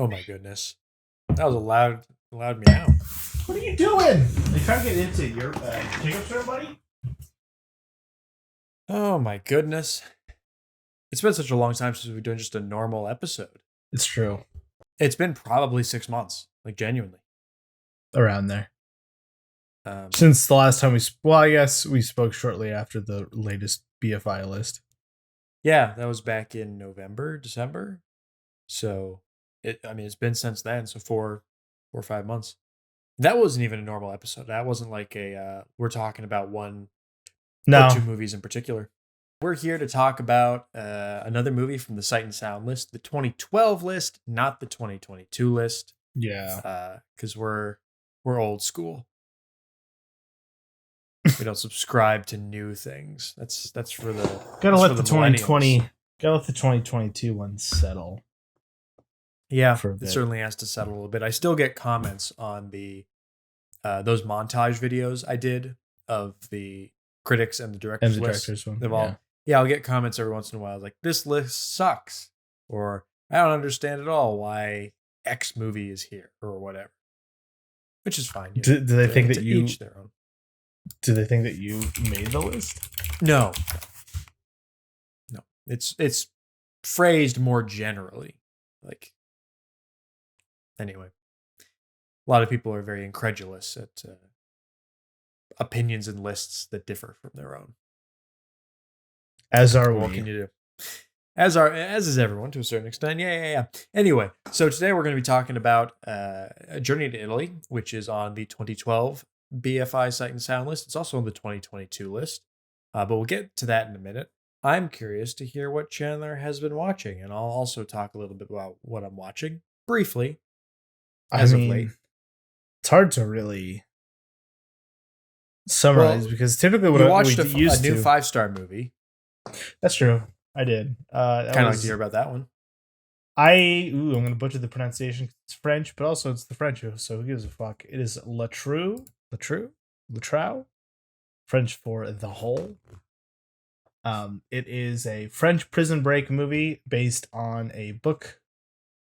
Oh my goodness. That was a loud meow. What are you doing? Are you trying to get into your Jacob store, buddy? Oh my goodness. It's been such a long time since we've been doing just a normal episode. It's true. It's been probably 6 months, like genuinely. Around there. Since the last time I guess we spoke shortly after the latest BFI list. Yeah, that was back in November, December. So it's been since then. So 4 or 5 months. That wasn't even a normal episode. That wasn't like we're talking about one or two movies in particular. We're here to talk about another movie from the Sight and Sound list, the 2012 list, not the 2022 list. Yeah. Because we're old school. We don't subscribe to new things. That's for the gotta let the 2020, gotta let the 2022 one settle. Yeah, it certainly has to settle a little bit. I still get comments on the those montage videos I did of the critics and the directors list. One. I'll get comments every once in a while like, this list sucks, or I don't understand at all why X movie is here, or whatever. Which is fine. Do they think that you each their own? Do they think that you made the list? No. It's phrased more generally. Like, anyway, a lot of people are very incredulous at opinions and lists that differ from their own. As are we. What can you do? As is everyone to a certain extent. Yeah. Anyway, so today we're going to be talking about A Journey to Italy, which is on the 2012 BFI Sight and Sound list. It's also on the 2022 list, but we'll get to that in a minute. I'm curious to hear what Chandler has been watching, and I'll also talk a little bit about what I'm watching briefly. Of late, it's hard to really summarize because typically what you watched a new 5-star movie. That's true. I did. Kind of like to hear about that one. I'm going to butcher the pronunciation. It's French, but also it's the French, so who gives a fuck? It is Latrou, French for the hole. It is a French prison break movie based on a book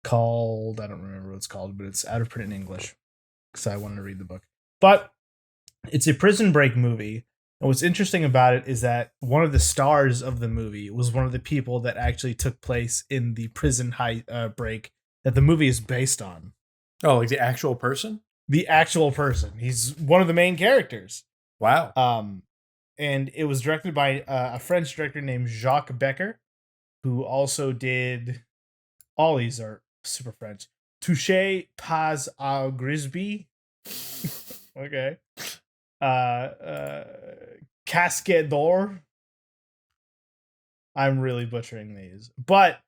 called, I don't remember what it's called, but it's out of print in English because I wanted to read the book. But it's a prison break movie. And what's interesting about it is that one of the stars of the movie was one of the people that actually took place in the prison break that the movie is based on. Oh, like the actual person? The actual person. He's one of the main characters. Wow. And it was directed by a French director named Jacques Becker, who also did, all these are super French, Touché pas au Grisby. Okay. Casquet d'Or. I'm really butchering these. But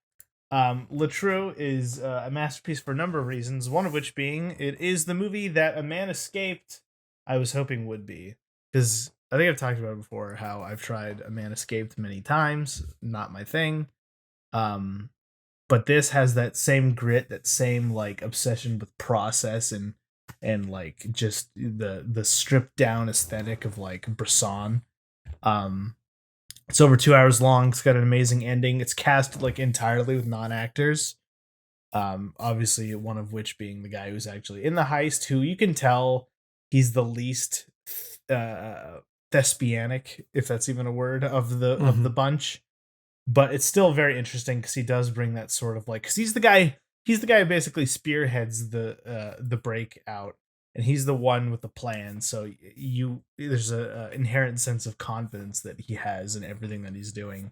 Latrou is a masterpiece for a number of reasons, one of which being it is the movie that A Man Escaped I was hoping would be. Because I think I've talked about it before, how I've tried A Man Escaped many times. Not my thing. But this has that same grit, that same like obsession with process and like just the stripped down aesthetic of like Bresson. It's over 2 hours long. It's got an amazing ending. It's cast like entirely with non-actors. Obviously one of which being the guy who's actually in the heist, who you can tell he's the least thespianic, if that's even a word, of the bunch. But it's still very interesting because he does bring that sort of like, because he's the guy who basically spearheads the breakout, and he's the one with the plan. So there's a inherent sense of confidence that he has in everything that he's doing.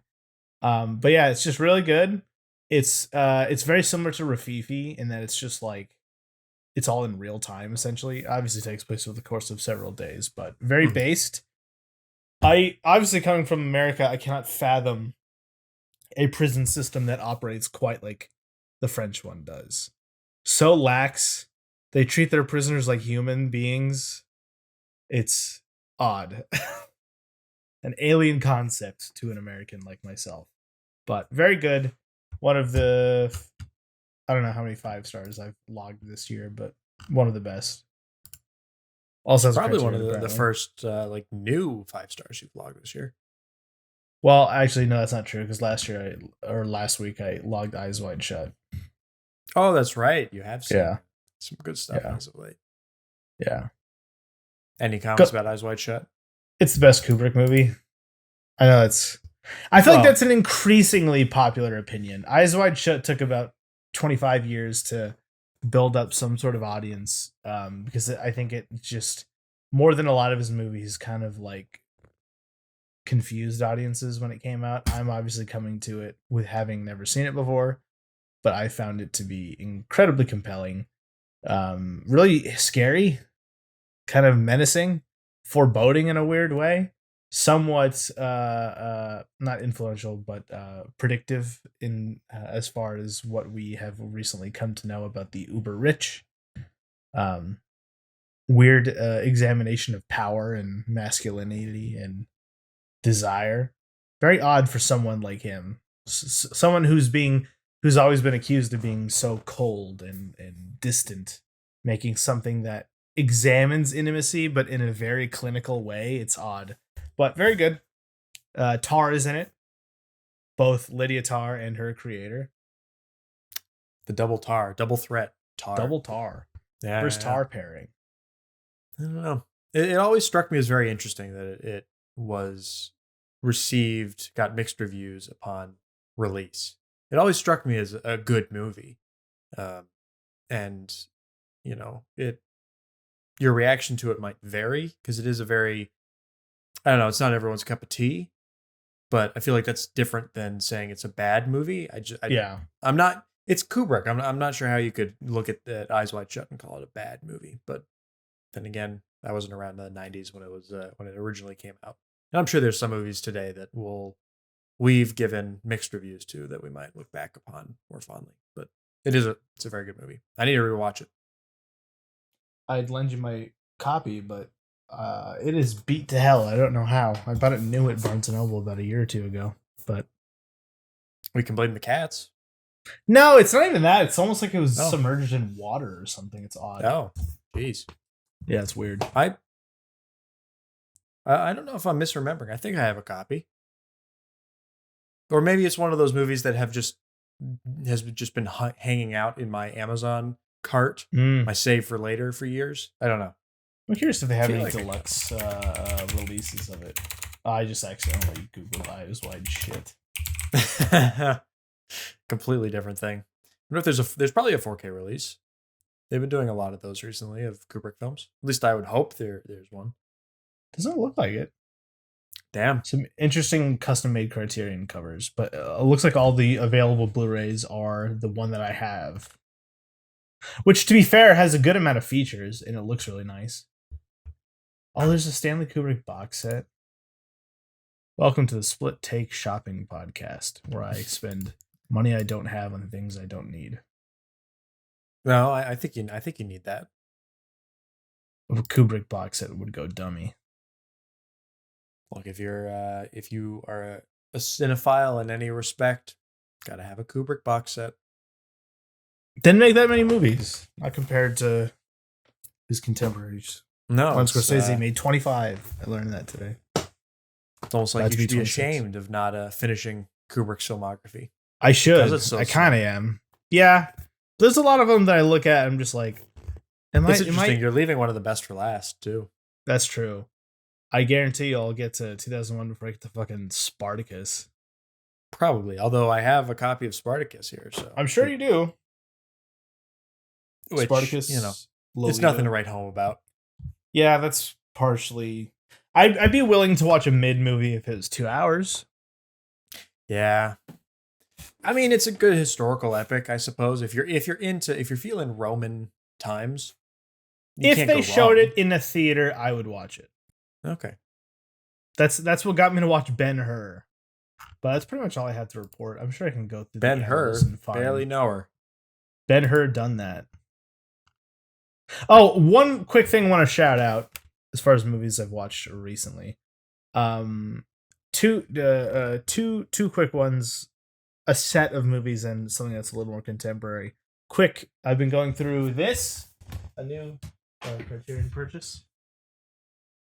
But yeah, it's just really good. It's very similar to Rafifi in that it's just like it's all in real time essentially. Obviously takes place over the course of several days, but very based. I obviously, coming from America, I cannot fathom a prison system that operates quite like the French one does. So lax. They treat their prisoners like human beings. It's odd. An alien concept to an American like myself. But very good. One of the, I don't know how many 5 stars I've logged this year, but one of the best. Also has probably one of the first like new 5 stars you've logged this year. Well, actually, no, that's not true because last week I logged Eyes Wide Shut. Oh, that's right. You have seen Yeah, some good stuff yeah, as of late. yeah. Any comments about Eyes Wide Shut? It's the best Kubrick movie. I know it's. I feel like that's an increasingly popular opinion. Eyes Wide Shut took about 25 years to build up some sort of audience, because I think it just more than a lot of his movies kind of like confused audiences when it came out. I'm obviously coming to it with having never seen it before, but I found it to be incredibly compelling, really scary, kind of menacing, foreboding in a weird way, somewhat not influential but predictive in as far as what we have recently come to know about the uber rich. um Weird examination of power and masculinity and desire. Very odd for someone like him, someone who's always been accused of being so cold and distant, making something that examines intimacy but in a very clinical way. It's odd, but very good. Tar is in it, both Lydia Tar and her creator. The double threat Tar. Double Tar. Yeah, First yeah. Tar pairing. I don't know. It always struck me as very interesting that it was got mixed reviews upon release. It always struck me as a good movie. And, you know, your reaction to it might vary because it is a very, I don't know, it's not everyone's cup of tea, but I feel like that's different than saying it's a bad movie. I'm not, it's Kubrick. I'm not sure how you could look at Eyes Wide Shut and call it a bad movie, but then again, I wasn't around in the 90s when it originally came out. And I'm sure there's some movies today that we've given mixed reviews to that we might look back upon more fondly. But it's a very good movie. I need to rewatch it. I'd lend you my copy, but it is beat to hell. I don't know how. I bought it new at Barnes and Noble about a year or two ago, but we can blame the cats. No, it's not even that. It's almost like it was submerged in water or something. It's odd. Oh, jeez. Yeah, it's weird. I don't know if I'm misremembering. I think I have a copy, or maybe it's one of those movies that has just been hanging out in my Amazon cart, my save for later for years. I don't know. I'm curious if they have any deluxe releases of it. I just accidentally Googled Eyes Wide Shit. Completely different thing. I wonder if there's probably a 4K release. They've been doing a lot of those recently of Kubrick films. At least I would hope there's one. Doesn't look like it. Damn. Some interesting custom-made Criterion covers, but it looks like all the available Blu-rays are the one that I have. Which, to be fair, has a good amount of features, and it looks really nice. Oh, there's a Stanley Kubrick box set. Welcome to the Split Take Shopping Podcast, where I spend money I don't have on things I don't need. No, I think you need that. A Kubrick box set would go dummy. Look, if you are a cinephile in any respect, gotta have a Kubrick box set. Didn't make that many movies, not compared to his contemporaries. No, Scorsese made 25. I learned that today. It's almost like you should be ashamed of not finishing Kubrick's filmography. I should. I kind of am. Yeah. There's a lot of them that I look at. I'm just like, it's interesting. You're leaving one of the best for last, too. That's true. I guarantee you I'll get to 2001 before I get to fucking Spartacus. Probably. Although I have a copy of Spartacus here, so I'm sure you do. Which, Spartacus, it's nothing to write home about. Yeah, that's partially. I'd be willing to watch a mid movie if it was 2 hours. Yeah. I mean, it's a good historical epic, I suppose. If you're feeling Roman times, if they showed it in a theater, I would watch it. Okay, that's what got me to watch Ben-Hur. But that's pretty much all I have to report. I'm sure I can go through Ben-Hur. Barely know her. Ben-Hur done that. Oh, one quick thing I want to shout out as far as movies I've watched recently. Two quick ones. A set of movies and something that's a little more contemporary. Quick, I've been going through this, a new Criterion purchase,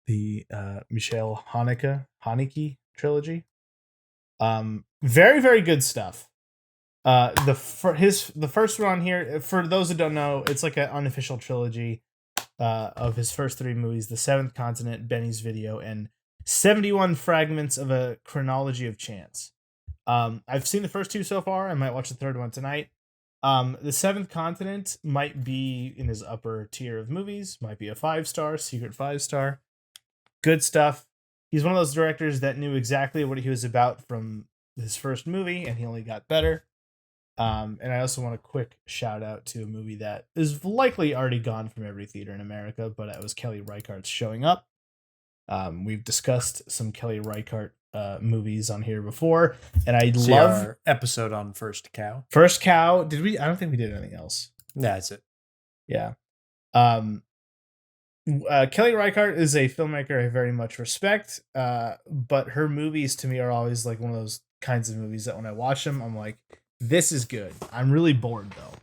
the Michel Haneke trilogy. Very, very good stuff. The first one on here, for those who don't know, it's like an unofficial trilogy of his first 3 movies: The Seventh Continent, Benny's Video, and 71 Fragments of a Chronology of Chance. I've seen the first 2 so far. I might watch the third one tonight. The Seventh Continent might be in his upper tier of movies. Might be a 5-star, secret 5-star. Good stuff. He's one of those directors that knew exactly what he was about from his first movie, and he only got better. And I also want a quick shout out to a movie that is likely already gone from every theater in America, but it was Kelly Reichardt's Showing Up. We've discussed some Kelly Reichardt movies on here before, and I love our episode on First Cow. First Cow. Did we? I don't think we did anything else. Yeah, that's it. Yeah. Kelly Reichardt is a filmmaker I very much respect, but her movies to me are always like one of those kinds of movies that when I watch them, I'm like, this is good. I'm really bored though.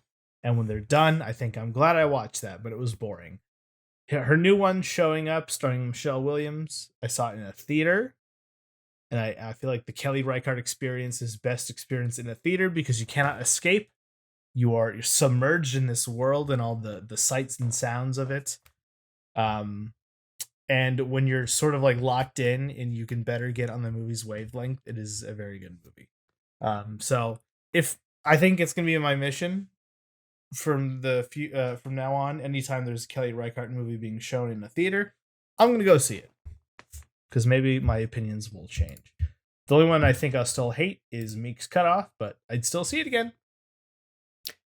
And when they're done, I think I'm glad I watched that, but it was boring. Her new one, Showing Up, starring Michelle Williams, I saw it in a theater. And I feel like the Kelly Reichardt experience is best experience in a theater because you cannot escape. You're submerged in this world and all the sights and sounds of it. And when you're sort of like locked in and you can better get on the movie's wavelength, it is a very good movie. So if I think it's gonna be my mission from from now on, anytime there's a Kelly Reichardt movie being shown in a theater, I'm gonna go see it because maybe my opinions will change. The only one I think I'll still hate is Meek's Cutoff, but I'd still see it again.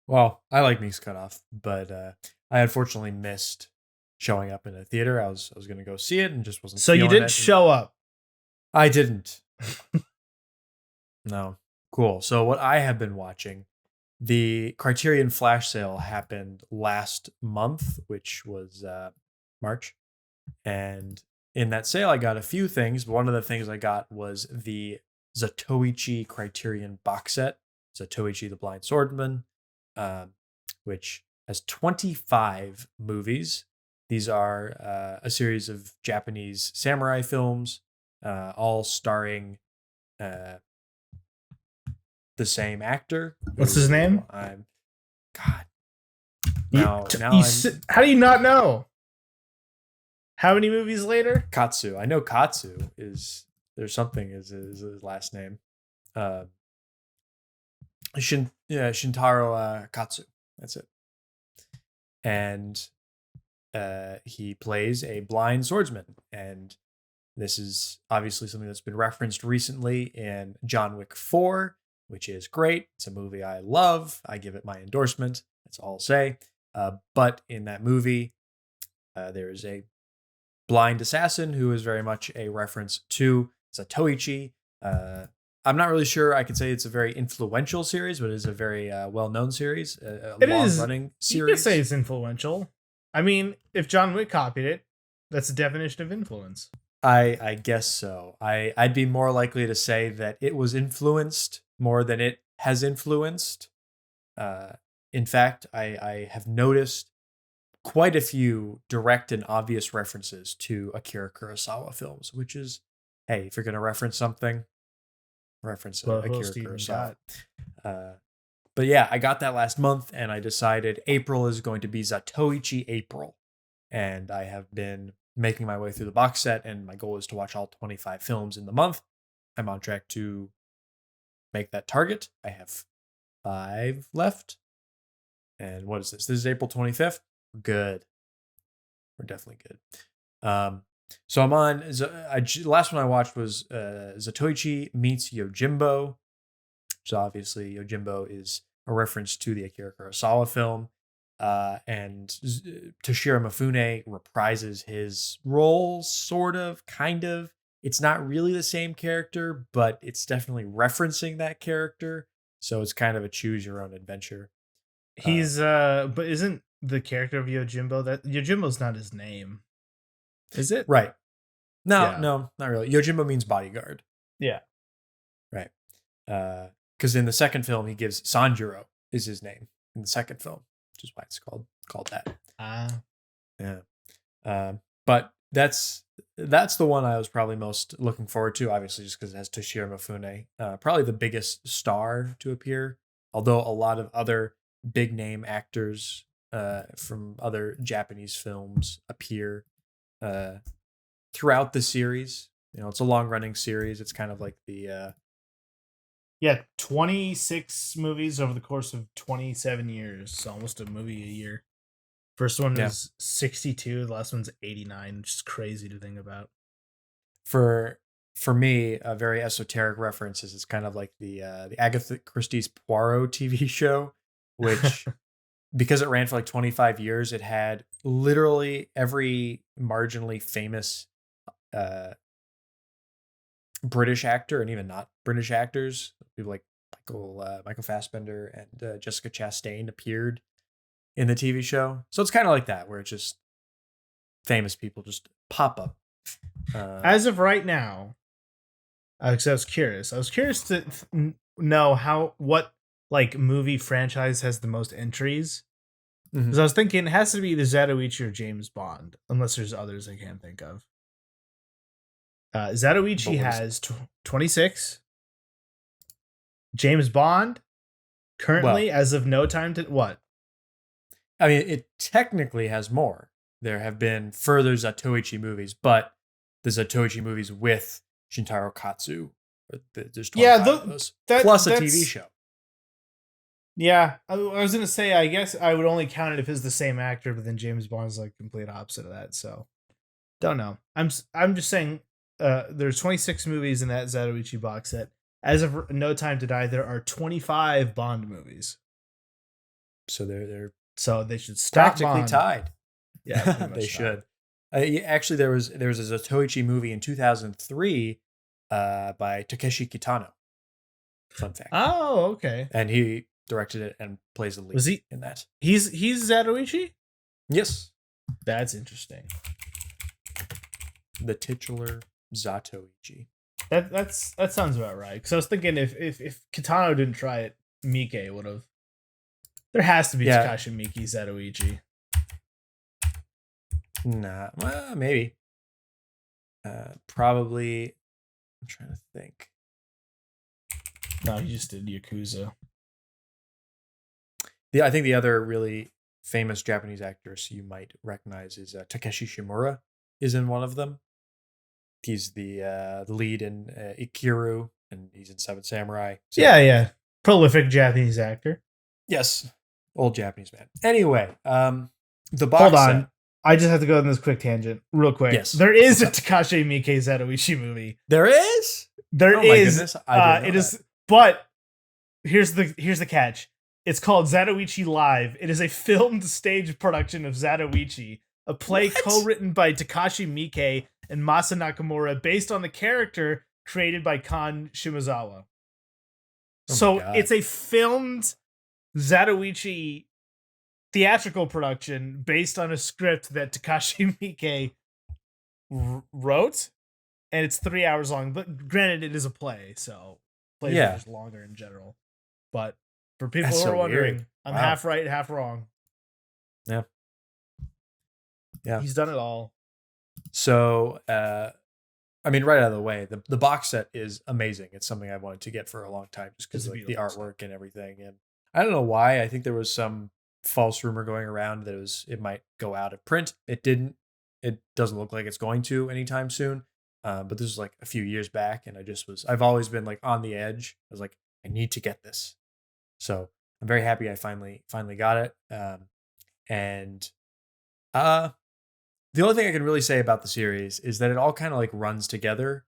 Well, I like Meek's Cutoff, but I unfortunately missed Showing Up in a theater. I was going to go see it and just wasn't. So you didn't show up? I didn't. No. Cool. So what I have been watching, the Criterion flash sale happened last month, which was March. And in that sale, I got a few things. But one of the things I got was the Zatoichi Criterion box set, Zatoichi the Blind Swordsman, which has 25 movies. These are a series of Japanese samurai films, all starring the same actor. What's his name? God. How do you not know? How many movies later? Katsu. I know Katsu is there's something is his last name. Shintaro Katsu. That's it. And he plays a blind swordsman, and this is obviously something that's been referenced recently in John Wick 4, which is great. It's a movie I love. I give it my endorsement. That's all I'll say. But in that movie, there is a blind assassin who is very much a reference to Zatoichi. I'm not really sure I could say it's a very influential series, but it is a very well-known series, a long-running series. You could say it's influential. I mean, if John Wick copied it, that's the definition of influence. I guess so. I'd be more likely to say that it was influenced more than it has influenced. In fact, I have noticed quite a few direct and obvious references to Akira Kurosawa films, which is, hey, if you're going to reference something, reference Akira Kurosawa. But yeah, I got that last month, and I decided April is going to be Zatoichi April. And I have been making my way through the box set, and my goal is to watch all 25 films in the month. I'm on track to make that target. I have 5 left. And what is this? This is April 25th. We're good. We're definitely good. So I'm on. The last one I watched was Zatoichi meets Yojimbo. So obviously Yojimbo is a reference to the Akira Kurosawa film. And Toshiro Mifune reprises his role, sort of, kind of. It's not really the same character, but it's definitely referencing that character. So it's kind of a choose your own adventure. He's but isn't the character of Yojimbo that Yojimbo's not his name? Is it? Right. No, not really. Yojimbo means bodyguard. Yeah. Right. Because in the second film, he gives Sanjuro is his name in the second film, which is why it's called that. Yeah. But that's the one I was probably most looking forward to, obviously, just because it has Toshiro Mifune, probably the biggest star to appear although a lot of other big name actors from other Japanese films appear throughout the series. It's a long running series. It's kind of like the 26 movies over the course of 27 years, so almost a movie a year. First one is 62, the last one's 89, which is crazy to think about. For me, a very esoteric reference is it's kind of like the Agatha Christie's Poirot TV show, which because it ran for like 25 years, it had literally every marginally famous British actor and even not British actors, people like Michael Fassbender and Jessica Chastain appeared in the TV show. So it's kind of like that, where it's just famous people just pop up. As of right now, because I was curious to know what like movie franchise has the most entries. Because I was thinking it has to be the Zatoichi or James Bond, unless there's others I can't think of. Zatoichi has 26. James Bond, currently, as of no time to what? I mean, it technically has more. There have been further Zatoichi movies, but the Zatoichi movies with Shintaro Katsu, there's 25 of those, plus a TV show. Yeah, I was gonna say, I guess I would only count it if it's the same actor, but then James Bond's like complete opposite of that. So, don't know. I'm just saying, there's 26 movies in that Zatoichi box set. As of No Time to Die, there are 25 Bond movies. So they're so they should stop practically Bond. Tied. Yeah, they should. Actually, there was a Zatoichi movie in 2003 by Takeshi Kitano. Fun fact. Oh, okay. And he directed it and plays the lead. Was he in that? He's Zatoichi? Yes. That's interesting. The titular Zatoichi. That sounds about right. Because I was thinking if Kitano didn't try it, Miike would have. There has to be Takashi Miike Zatoichi. Nah, well, maybe. Probably. I'm trying to think. No, he just did Yakuza. I think the other really famous Japanese actress you might recognize is Takeshi Shimura is in one of them. He's the lead in Ikiru, and he's in Seven Samurai. So, yeah. Prolific Japanese actor. Yes. Old Japanese man. Anyway, the box Hold on. set. I just have to go on this quick tangent, real quick. Yes. There is a Takashi Miike Zatoichi movie. There is? There is. Goodness. I didn't know that. But here's the catch. It's called Zatoichi Live. It is a filmed stage production of Zatoichi, a play co-written by Takashi Miike and Masa Nakamura, based on the character created by Kan Shimazawa. So it's a filmed Zatoichi theatrical production based on a script that Takashi Miike wrote, and it's 3 hours long. But granted, it is a play, so plays are just longer in general. But for people who are wondering, I'm half right, half wrong. Yeah. He's done it all. So, I mean, right out of the way, the box set is amazing. It's something I've wanted to get for a long time, just because of the artwork and everything. And I don't know why. I think there was some false rumor going around that it might go out of print. It didn't. It doesn't look like it's going to anytime soon. But this was like a few years back, and I've always been like on the edge. I was like, I need to get this. So I'm very happy I finally got it. And the only thing I can really say about the series is that it all kind of like runs together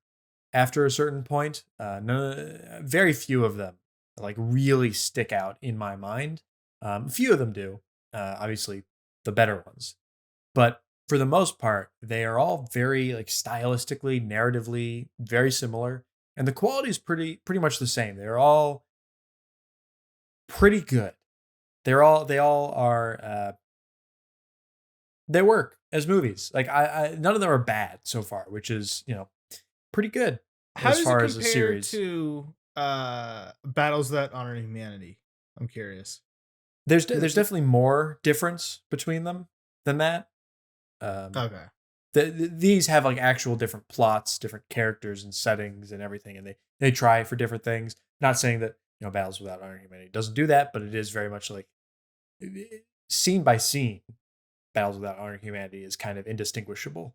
after a certain point. Very few of them like really stick out in my mind. A few of them do, obviously the better ones, but for the most part, they are all very like stylistically, narratively very similar, and the quality is pretty much the same. They're all pretty good. They all are. They work as movies. Like none of them are bad so far, which is pretty good. How as far as a series to Battles That Honor Humanity? I'm curious. There's definitely more difference between them than that. Okay. These have like actual different plots, different characters and settings and everything, and they try for different things. Not saying that Battles Without Honor and Humanity doesn't do that, but it is very much like scene by scene. Battles Without Honor and Humanity is kind of indistinguishable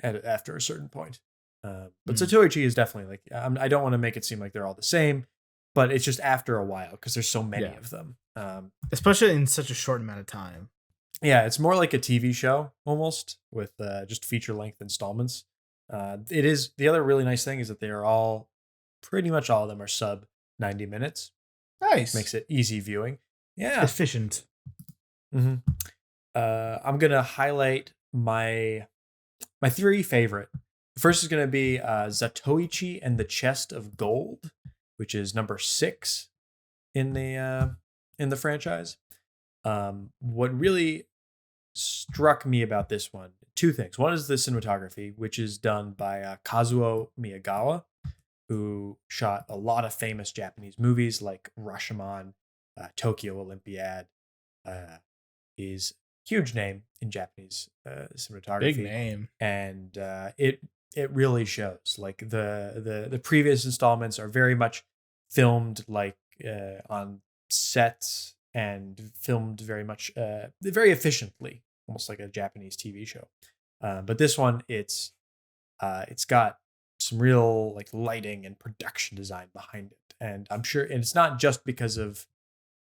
after a certain point. But Zatoichi is definitely like, I don't want to make it seem like they're all the same, but it's just after a while because there's so many of them. Especially in such a short amount of time. Yeah, it's more like a TV show almost with just feature length installments. It is, the other really nice thing is that they are all, pretty much all of them are sub 90 minutes. Nice. Makes it easy viewing. Yeah. Efficient. Mm-hmm. I'm going to highlight my three favorite. The first is going to be Zatoichi and the Chest of Gold, which is number 6 in the franchise. What really struck me about this one, two things. One is the cinematography, which is done by Kazuo Miyagawa, who shot a lot of famous Japanese movies like Rashomon, Tokyo Olympiad. He's a huge name in Japanese cinematography. Big name. And it really shows. Like the previous installments are very much filmed like on sets and filmed very much very efficiently, almost like a Japanese TV show. But this one, it's got some real like lighting and production design behind it, and I'm sure, and it's not just because of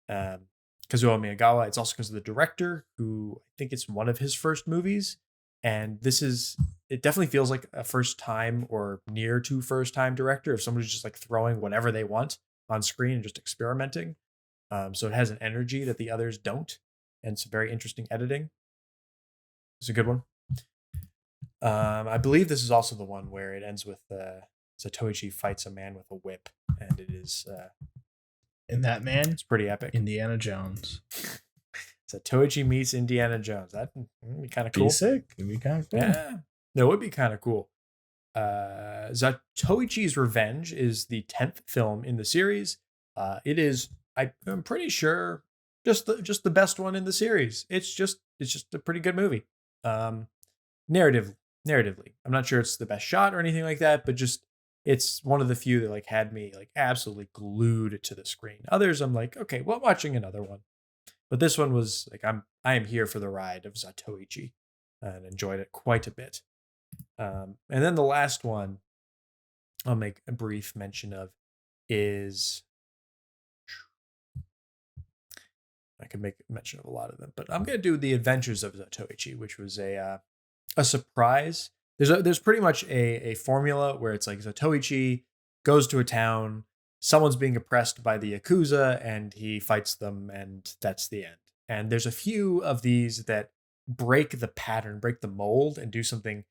Kazuo Miyagawa. It's also because of the director, who I think it's one of his first movies, and it definitely feels like a first time or near to first time director, if somebody's just like throwing whatever they want on screen and just experimenting. So it has an energy that the others don't, and some very interesting editing. It's a good one. I believe this is also the one where it ends with Zatoichi fights a man with a whip, and it is and that man, it's pretty epic. Indiana Jones. Zatoichi meets Indiana Jones. That would be kind of cool. Be sick. It'd be kind of cool. Yeah, that would be kind of cool. Zatoichi's Revenge is the 10th film in the series. It is, I'm pretty sure, just the best one in the series. It's just a pretty good movie. Narratively, I'm not sure it's the best shot or anything like that, but just it's one of the few that like had me like absolutely glued to the screen. Others, I'm like, okay, well, watching another one, but this one was like, I am here for the ride of Zatoichi, and enjoyed it quite a bit. And then the last one I'll make a brief mention of is, I could make mention of a lot of them, but I'm going to do The Adventures of Zatoichi, which was a surprise. There's pretty much a formula where it's like Zatoichi goes to a town, someone's being oppressed by the Yakuza, and he fights them, and that's the end. And there's a few of these that break the pattern, break the mold, and do something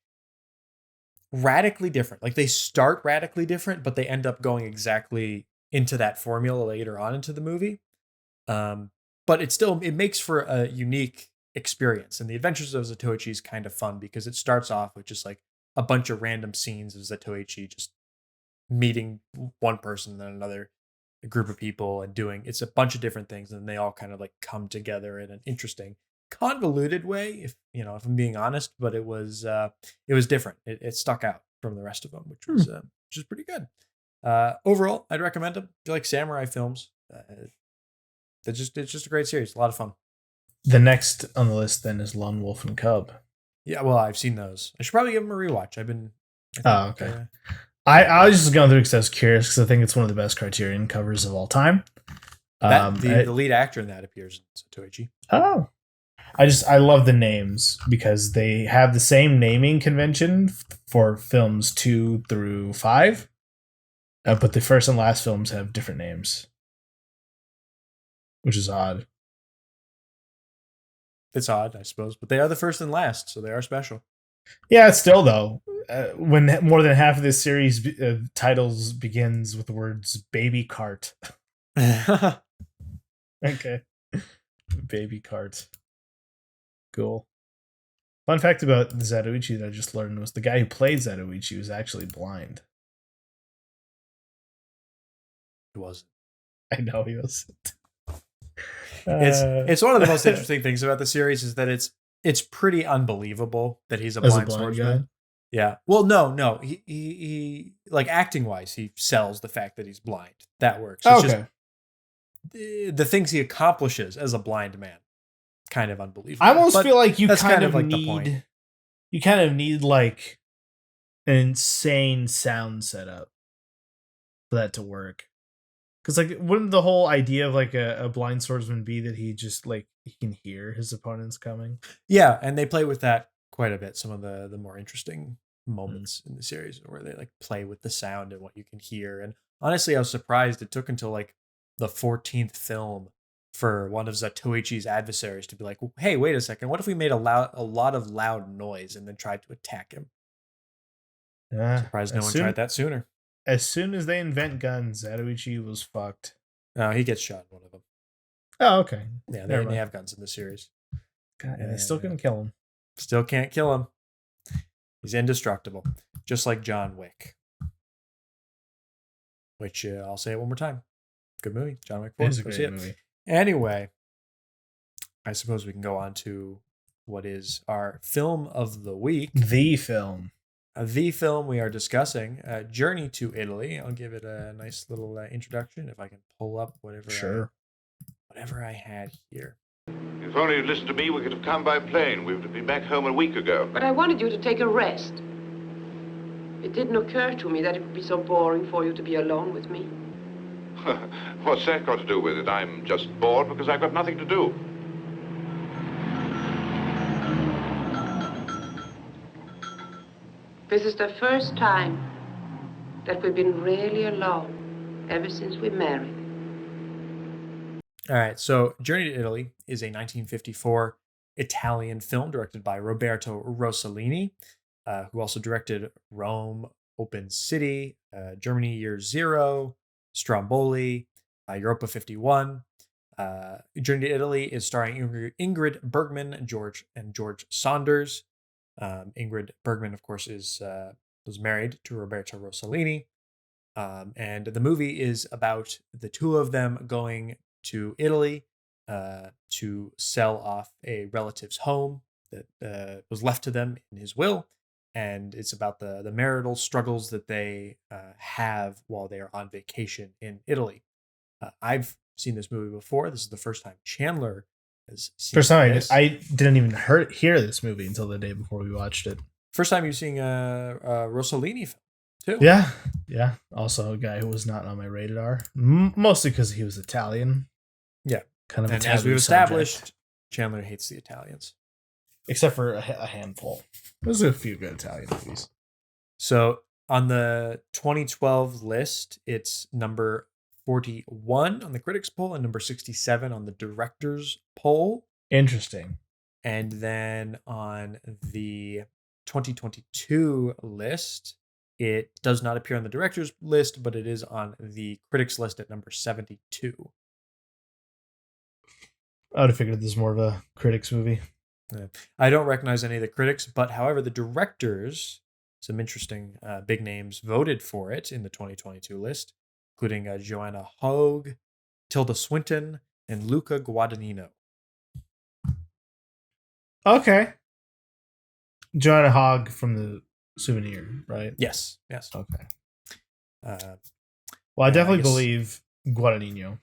radically different. Like they start radically different, but they end up going exactly into that formula later on into the movie. But it makes for a unique experience. And The Adventures of Zatoichi is kind of fun because it starts off with just like a bunch of random scenes of Zatoichi just meeting one person, then another group of people, and it's a bunch of different things, and they all kind of like come together in an interesting, convoluted way, if I'm being honest. But it was different. It stuck out from the rest of them, which is pretty good. Overall, I'd recommend them. If you like samurai films, it's just a great series. A lot of fun. The next on the list then is Lone Wolf and Cub. Yeah, well, I've seen those. I should probably give them a rewatch. Okay. I was just going through because I was curious, because I think it's one of the best Criterion covers of all time. The lead actor in that appears in Zatoichi. Oh. I love the names because they have the same naming convention for films 2 through 5, but the first and last films have different names, which is odd. It's odd, I suppose, but they are the first and last, so they are special. Yeah, still though, when more than half of this series titles begins with the words "baby cart." Okay, baby cart. Cool. Fun fact about Zatoichi that I just learned was the guy who played Zatoichi was actually blind. He wasn't. I know he wasn't. It's one of the most interesting things about the series is that it's pretty unbelievable that he's a blind swordsman. Yeah. Well, no. He like acting wise, he sells the fact that he's blind. That works. It's just Okay. the things he accomplishes as a blind man, kind of unbelievable. I almost But feel like that's kind of like the point. you kind of need like an insane sound setup for that to work. Because like, wouldn't the whole idea of like a blind swordsman be that he just like he can hear his opponents coming? Yeah, and they play with that quite a bit. Some of the more interesting Mm. moments in the series where they like play with the sound and what you can hear. And honestly, I was surprised it took until like the 14th film for one of Zatoichi's adversaries to be like, "Hey, wait a second. What if we made a lot of loud noise and then tried to attack him?" Surprised no one tried that sooner. As soon as they invent guns, Zatoichi was fucked. No, he gets shot in one of them. Oh, okay. Yeah, they have guns in the series. God, and they still couldn't kill him. Still can't kill him. He's indestructible, just like John Wick. Which I'll say it one more time. Good movie, John Wick 4. It is a great movie. Anyway, I suppose we can go on to what is our film of the week. The film We are discussing, Journey to Italy. I'll give it a nice little introduction if I can pull up whatever I had here. If only you'd listened to me, we could have come by plane. We would have been back home a week ago. But I wanted you to take a rest. It didn't occur to me that it would be so boring for you to be alone with me. What's that got to do with it? I'm just bored because I've got nothing to do. This is the first time that we've been really alone ever since we married. All right, so Journey to Italy is a 1954 Italian film directed by Roberto Rossellini, who also directed Rome, Open City, Germany Year Zero, Stromboli, Europa 51. Journey to Italy is starring Ingrid Bergman and George Saunders. Ingrid Bergman, of course, was married to Roberto Rossellini. And the movie is about the two of them going to Italy to sell off a relative's home that was left to them in his will. And it's about the marital struggles that they have while they are on vacation in Italy. I've seen this movie before. This is the first time Chandler has seen this. I didn't even hear this movie until the day before we watched it. First time you've seen a Rossellini film, too. Yeah. Also a guy who was not on my radar, mostly because he was Italian. Yeah. Kind of. And as we've established, Chandler hates the Italians. Except for a handful. There's a few good Italian movies. So on the 2012 list, it's number 41 on the critics poll and number 67 on the directors poll. Interesting. And then on the 2022 list, it does not appear on the directors list, but it is on the critics list at number 72. I would have figured this is more of a critics movie. I don't recognize any of the critics, but however, the directors, some interesting big names voted for it in the 2022 list, including Joanna Hogue, Tilda Swinton, and Luca Guadagnino. Okay. Joanna Hogue from the Souvenir, right? Yes. Okay. Well, I definitely believe Guadagnino.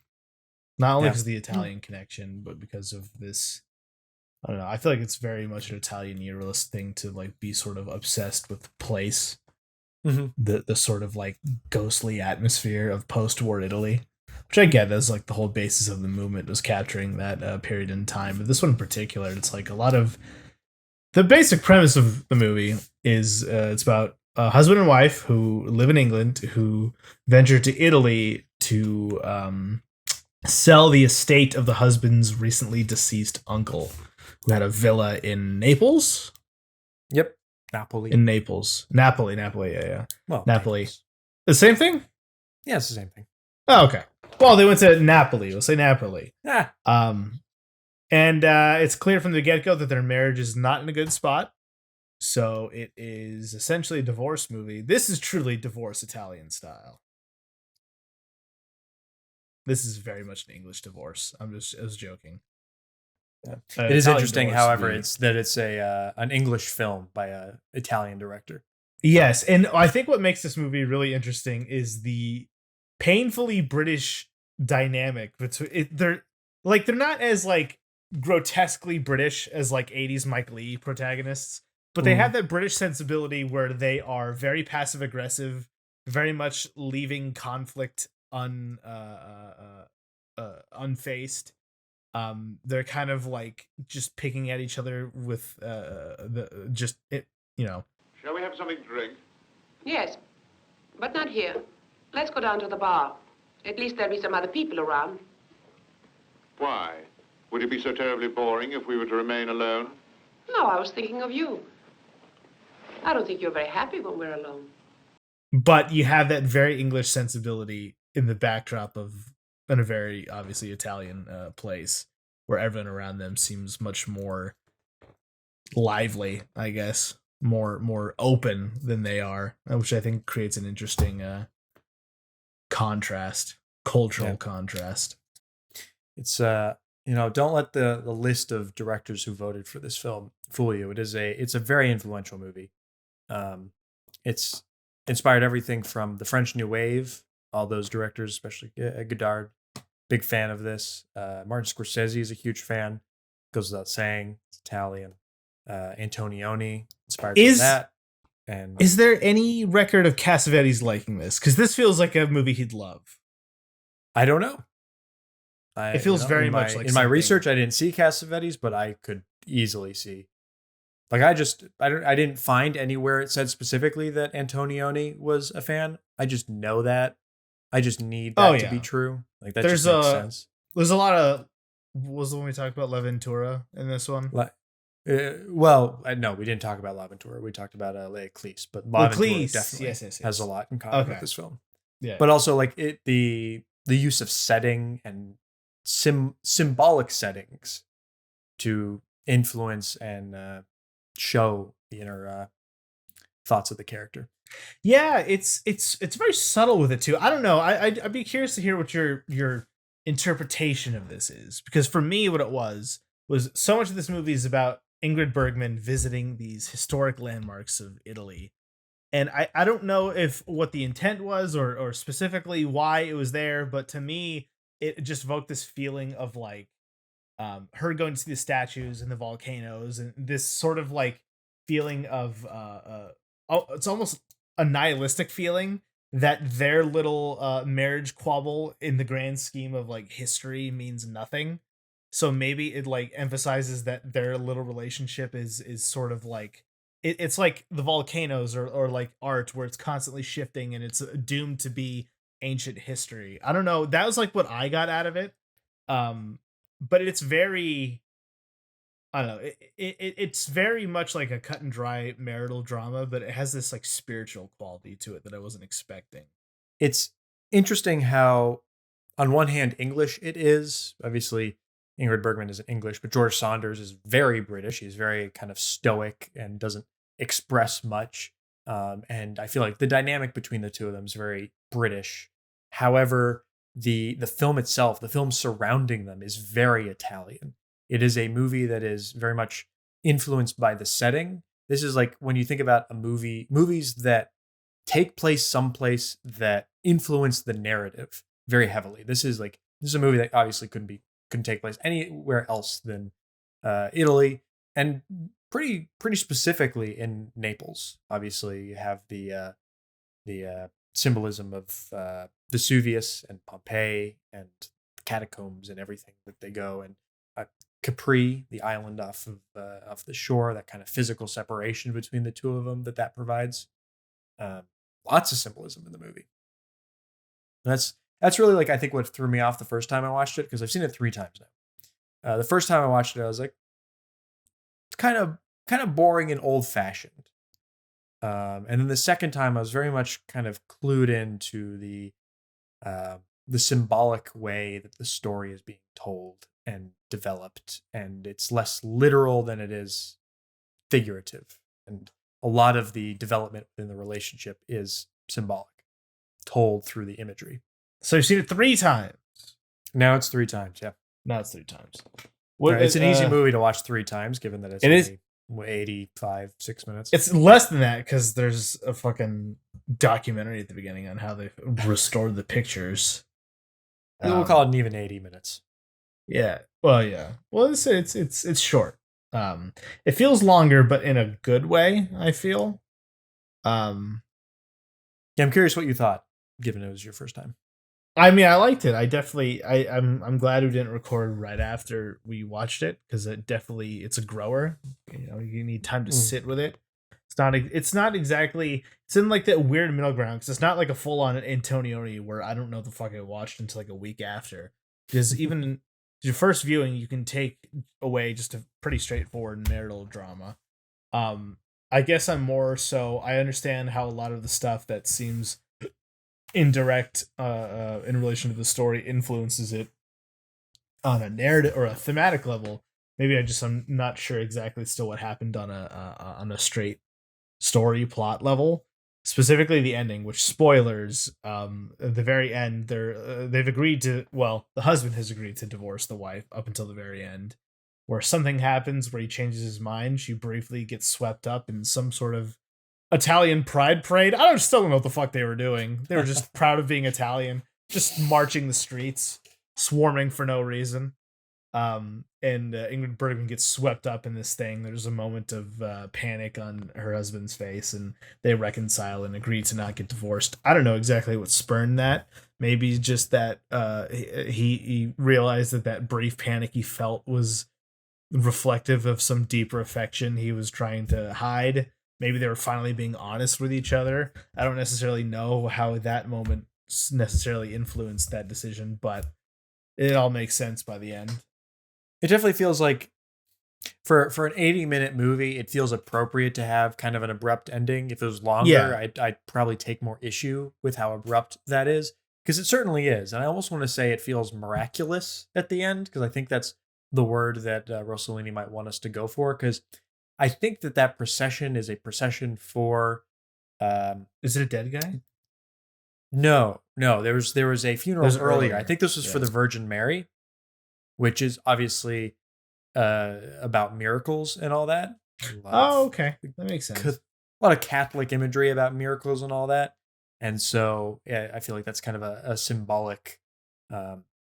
Not only because of the Italian connection, but because of this. I don't know. I feel like it's very much an Italian neorealist thing to like be sort of obsessed with the place, the sort of like ghostly atmosphere of post-war Italy, which I get as like the whole basis of the movement was capturing that period in time. But this one in particular, it's like a lot of the basic premise of the movie is it's about a husband and wife who live in England who venture to Italy to sell the estate of the husband's recently deceased uncle, who had a villa in Naples. Yep. Napoli. In Naples. Napoli, yeah. Well, Napoli. Naples. The same thing? Yeah, it's the same thing. Oh, okay. Well, they went to Napoli. We'll say Napoli. And it's clear from the get-go that their marriage is not in a good spot. So it is essentially a divorce movie. This is truly divorce Italian style. This is very much an English divorce. I was joking. It is interesting, however, it's an English film by an Italian director. Yes, and I think what makes this movie really interesting is the painfully British dynamic between they're not as like grotesquely British as like 80s Mike Leigh protagonists, but they have that British sensibility where they are very passive aggressive, very much leaving conflict unfaced. They're kind of like just picking at each other with the just it, you know. Shall we have something to drink? Yes, but not here. Let's go down to the bar. At least there'll be some other people around. Why? Would it be so terribly boring if we were to remain alone? No, I was thinking of you. I don't think you're very happy when we're alone. But you have that very English sensibility in the backdrop of in a very obviously Italian place where everyone around them seems much more lively, I guess, more open than they are, which I think creates an interesting contrast, cultural contrast. It's don't let the list of directors who voted for this film fool you. It's a very influential movie. It's inspired everything from the French New Wave, all those directors, especially Godard, big fan of this. Martin Scorsese is a huge fan. Goes without saying, it's Italian. Antonioni inspired from that. And is there any record of Cassavetes liking this? Because this feels like a movie he'd love. I don't know. It feels very much like in my research, I didn't see Cassavetes, but I could easily see. Like I didn't find anywhere it said specifically that Antonioni was a fan. I just know that. I just need that to be true. Like that just makes sense. There's a lot of was the one we talked about L'Avventura in this one. No, we didn't talk about L'Avventura. We talked about Les Clis, but L'Avventura definitely has a lot in common with this film. Yeah, but also like the use of setting and symbolic settings to influence and show the inner thoughts of the character. Yeah, it's very subtle with it too. I don't know. I'd be curious to hear what your interpretation of this is, because for me, what it was so much of this movie is about Ingrid Bergman visiting these historic landmarks of Italy. And I don't know if what the intent was or specifically why it was there, but to me, it just evoked this feeling of like her going to see the statues and the volcanoes and this sort of like feeling of it's almost a nihilistic feeling that their little marriage quabble in the grand scheme of like history means nothing. So maybe it like emphasizes that their little relationship is sort of like it's like the volcanoes or like art where it's constantly shifting and it's doomed to be ancient history. I don't know. That was like what I got out of it. But it's very, I don't know. It's very much like a cut and dry marital drama, but it has this like spiritual quality to it that I wasn't expecting. It's interesting how, on one hand, English it is. Obviously, Ingrid Bergman isn't English, but George Saunders is very British. He's very kind of stoic and doesn't express much. And I feel like the dynamic between the two of them is very British. However, the film itself, the film surrounding them, is very Italian. It is a movie that is very much influenced by the setting. This is like when you think about movies that take place someplace that influence the narrative very heavily. This is a movie that obviously couldn't take place anywhere else than Italy, and pretty specifically in Naples. Obviously, you have the symbolism of Vesuvius and Pompeii and the catacombs and everything that they go, and Capri, the island off of the shore, that kind of physical separation between the two of them that provides. Lots of symbolism in the movie. And that's really like I think what threw me off the first time I watched it, because I've seen it 3 times now. The first time I watched it, I was like, it's kind of boring and old fashioned. And then the second time, I was very much kind of clued into the symbolic way that the story is being told and developed, and it's less literal than it is figurative. And a lot of the development within the relationship is symbolic, told through the imagery. So you've seen it 3 times. Now it's 3 times, yeah. Now it's 3 times. It's an easy movie to watch 3 times, given that it's 85, 6 minutes. It's less than that because there's a fucking documentary at the beginning on how they restored the pictures. We'll call it an even 80 minutes. Yeah. Well, yeah. Well, it's short. It feels longer, but in a good way, I feel. Yeah, I'm curious what you thought, given it was your first time. I mean, I liked it. I'm glad we didn't record right after we watched it because it's a grower. You know, you need time to sit with it. It's not exactly. It's in like that weird middle ground because it's not like a full on Antonioni where I don't know the fuck I watched until like a week after. Because even your first viewing, you can take away just a pretty straightforward marital drama. I guess I'm more so. I understand how a lot of the stuff that seems indirect in relation to the story influences it on a narrative or a thematic level. Maybe I'm not sure exactly still what happened on a straight story plot level, specifically the ending, which spoilers, at the very end they've agreed to, well, the husband has agreed to divorce the wife up until the very end, where something happens where he changes his mind. She briefly gets swept up in some sort of Italian pride parade. Still don't know what the fuck they were doing. They were just proud of being Italian, just marching the streets, swarming for no reason. And Ingrid Bergman gets swept up in this thing. There's a moment of panic on her husband's face, and they reconcile and agree to not get divorced. I don't know exactly what spurned that. Maybe just that he realized that brief panic he felt was reflective of some deeper affection he was trying to hide. Maybe they were finally being honest with each other. I don't necessarily know how that moment necessarily influenced that decision, but it all makes sense by the end. It definitely feels like for an 80-minute movie, it feels appropriate to have kind of an abrupt ending. If it was longer, Yeah. I'd probably take more issue with how abrupt that is, because it certainly is. And I almost want to say it feels miraculous at the end, because I think that's the word that Rossellini might want us to go for, because I think that procession is a procession for. Is it a dead guy? No. There was a funeral earlier. I think this was for Yeah. the Virgin Mary, which is obviously about miracles and all that. Okay, that makes sense. A lot of Catholic imagery about miracles and all that, and so yeah, I feel like that's kind of a symbolic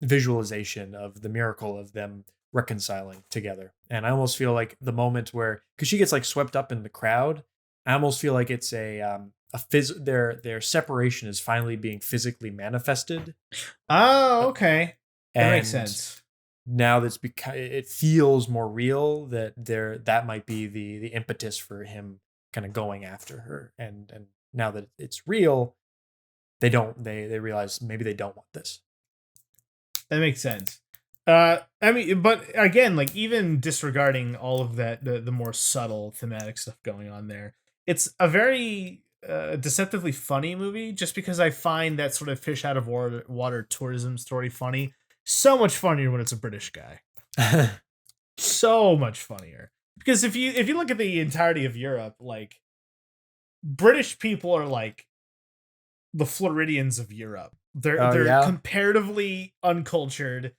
visualization of the miracle of them reconciling together. And I almost feel like the moment where, because she gets like swept up in the crowd, I almost feel like it's their separation is finally being physically manifested. Oh, okay, that makes And sense. now that's because it feels more real, that might be the impetus for him kind of going after her. And now that it's real, they realize maybe they don't want this. That makes sense. I mean, but again, like even disregarding all of that, the more subtle thematic stuff going on there, it's a very deceptively funny movie. Just because I find that sort of fish out of water tourism story funny, so much funnier when it's a British guy. So much funnier, because if you look at the entirety of Europe, like British people are like the Floridians of Europe. They're comparatively uncultured.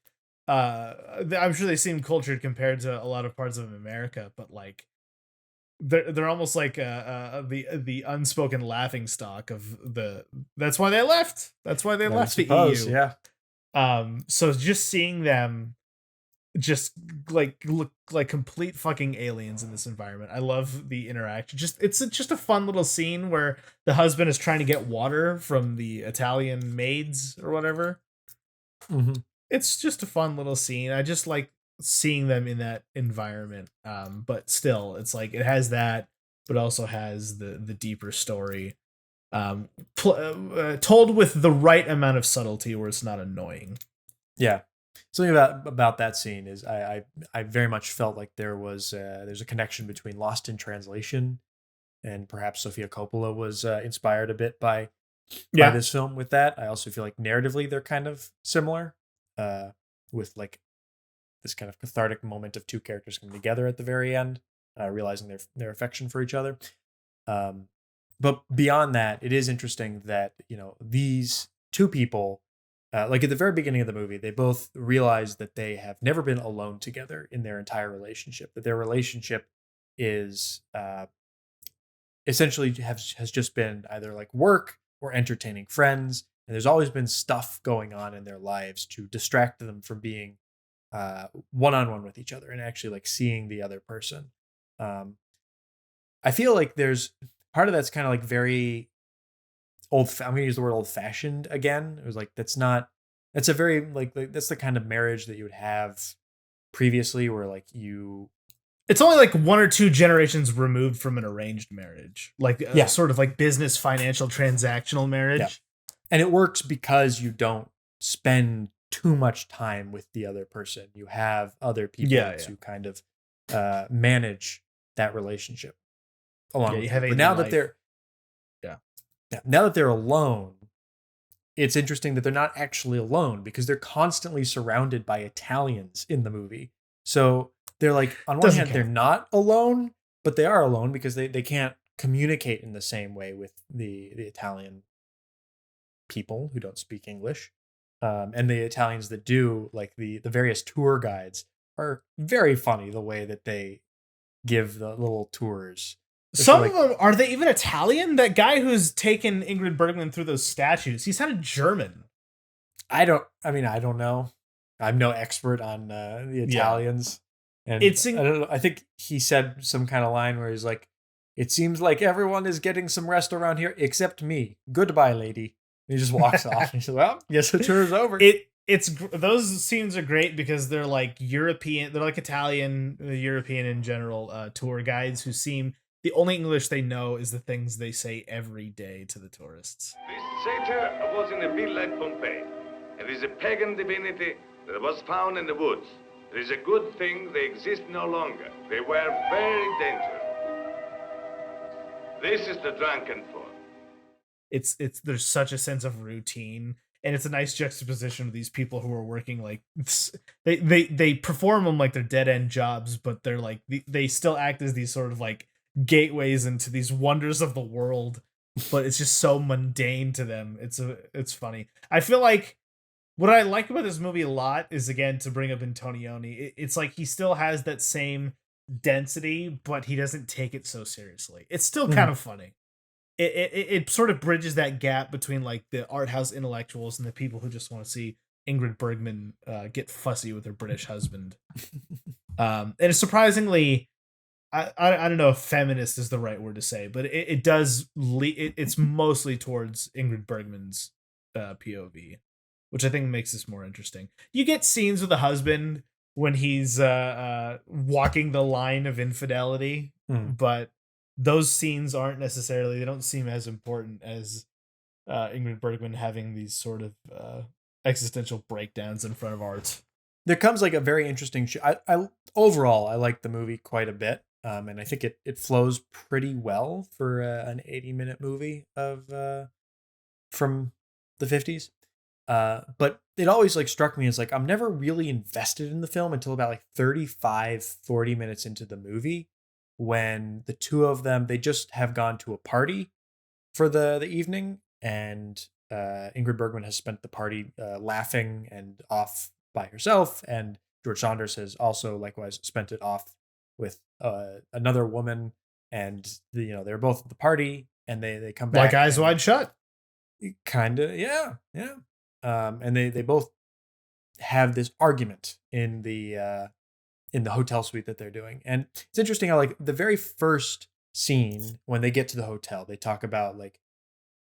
I'm sure they seem cultured compared to a lot of parts of America, but like they're almost like the unspoken laughing stock of the. That's why they left. That's why they left the EU. Yeah. So just seeing them just like look like complete fucking aliens in this environment. I love the interaction. It's just a fun little scene where the husband is trying to get water from the Italian maids or whatever. Mm-hmm. It's just a fun little scene. I just like seeing them in that environment. But still, it's like it has that, but also has the deeper story, told with the right amount of subtlety where it's not annoying. Yeah. Something about that scene is I very much felt like there's a connection between Lost in Translation, and perhaps Sofia Coppola was inspired a bit by this film with that. I also feel like narratively they're kind of similar, with like this kind of cathartic moment of two characters coming together at the very end, realizing their affection for each other. But beyond that, it is interesting that, these two people, like at the very beginning of the movie, they both realize that they have never been alone together in their entire relationship, that their relationship is essentially has just been either like work or entertaining friends, and there's always been stuff going on in their lives to distract them from being one-on-one with each other and actually like seeing the other person. I feel like there's part of that's kind of like very I'm gonna use the word old-fashioned again. It was like that's a very like that's the kind of marriage that you would have previously, where like it's only like 1 or 2 generations removed from an arranged marriage, like sort of like business, financial, transactional marriage. Yeah. And it works because you don't spend too much time with the other person. You have other people to kind of manage that relationship along with you. But now that they're now that they're alone, it's interesting that they're not actually alone, because they're constantly surrounded by Italians in the movie. So they're like, on one hand, they're not alone, but they are alone because they can't communicate in the same way with the Italian people who don't speak English. And the Italians that do, like the various tour guides, are very funny the way that they give the little tours. Some of them, are they even Italian? That guy who's taken Ingrid Bergman through those statues, he sounded German. I don't know. I'm no expert on the Italians. And I don't know. I think he said some kind of line where he's like, "It seems like everyone is getting some rest around here except me. Goodbye, lady." And he just walks off. And he says, "Well, yes, the tour is over." Those scenes are great because they're like European, they're like Italian, European in general, tour guides who seem, the only English they know is the things they say every day to the tourists. This satyr was in a villa at Pompeii, and is a pagan divinity that was found in the woods. It is a good thing they exist no longer. They were very dangerous. This is the drunken form. There's such a sense of routine, and it's a nice juxtaposition of these people who are working like they perform them like they're dead end jobs, but they're like they still act as these sort of like gateways into these wonders of the world, but it's just so mundane to them. It's funny. I feel like what I like about this movie a lot is, again, to bring up Antonioni, it's like he still has that same density, but he doesn't take it so seriously. It's still kind of funny. It sort of bridges that gap between like the art house intellectuals and the people who just want to see Ingrid Bergman get fussy with her British husband. And it's surprisingly, I don't know if feminist is the right word to say, but it's mostly towards Ingrid Bergman's POV, which I think makes this more interesting. You get scenes with the husband when he's walking the line of infidelity, but those scenes aren't necessarily, they don't seem as important as Ingrid Bergman having these sort of existential breakdowns in front of art. There comes like a very interesting I overall, I like the movie quite a bit. And I think it flows pretty well for an 80-minute movie of from the 50s. But it always like struck me as like I'm never really invested in the film until about like 35-40 minutes into the movie, when the two of them, they just have gone to a party for the evening, and Ingrid Bergman has spent the party laughing and off by herself, and George Saunders has also likewise spent it off with another woman, and they're both at the party, and they come back like Eyes Wide Shut. Kind of, yeah. And they both have this argument in the hotel suite that they're doing. And it's interesting how like the very first scene, when they get to the hotel, they talk about like,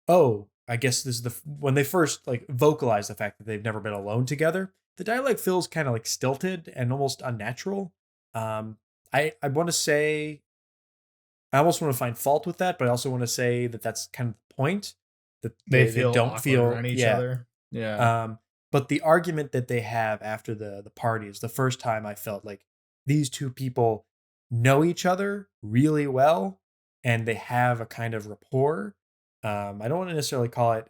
oh, I guess this is when they first like vocalize the fact that they've never been alone together. The dialogue feels kind of like stilted and almost unnatural. I want to say, I almost want to find fault with that, but I also want to say that that's kind of the point, that they don't feel around each other. Yeah. But the argument that they have after the party is the first time I felt like these two people know each other really well, and they have a kind of rapport. I don't want to necessarily call it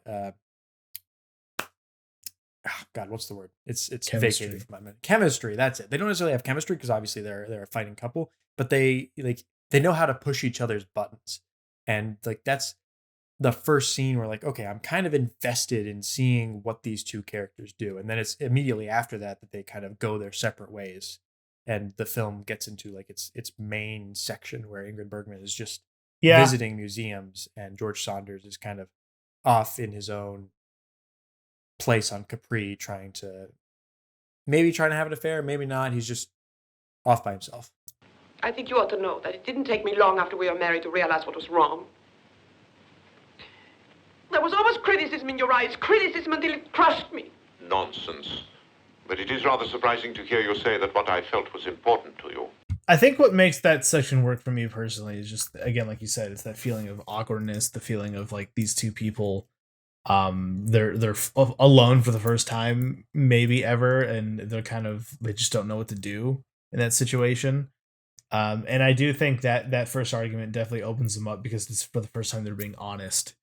God, what's the word? It's chemistry. vacated from my mind. Chemistry, that's it. They don't necessarily have chemistry because obviously they're a fighting couple, but they know how to push each other's buttons. And like that's the first scene where like, okay, I'm kind of invested in seeing what these two characters do. And then it's immediately after that they kind of go their separate ways. and the film gets into like its main section where Ingrid Bergman is just Yeah. visiting museums, and George Saunders is kind of off in his own place on Capri, trying to have an affair, maybe not. He's just off by himself. I think you ought to know that it didn't take me long after we were married to realize what was wrong. There was always criticism in your eyes, criticism until it crushed me. Nonsense. But it is rather surprising to hear you say that what I felt was important to you. I think what makes that section work for me personally is just, again, like you said, it's that feeling of awkwardness, the feeling of like these two people, they're alone for the first time maybe ever, and they just don't know what to do in that situation. And I do think that first argument definitely opens them up, because it's for the first time they're being honest.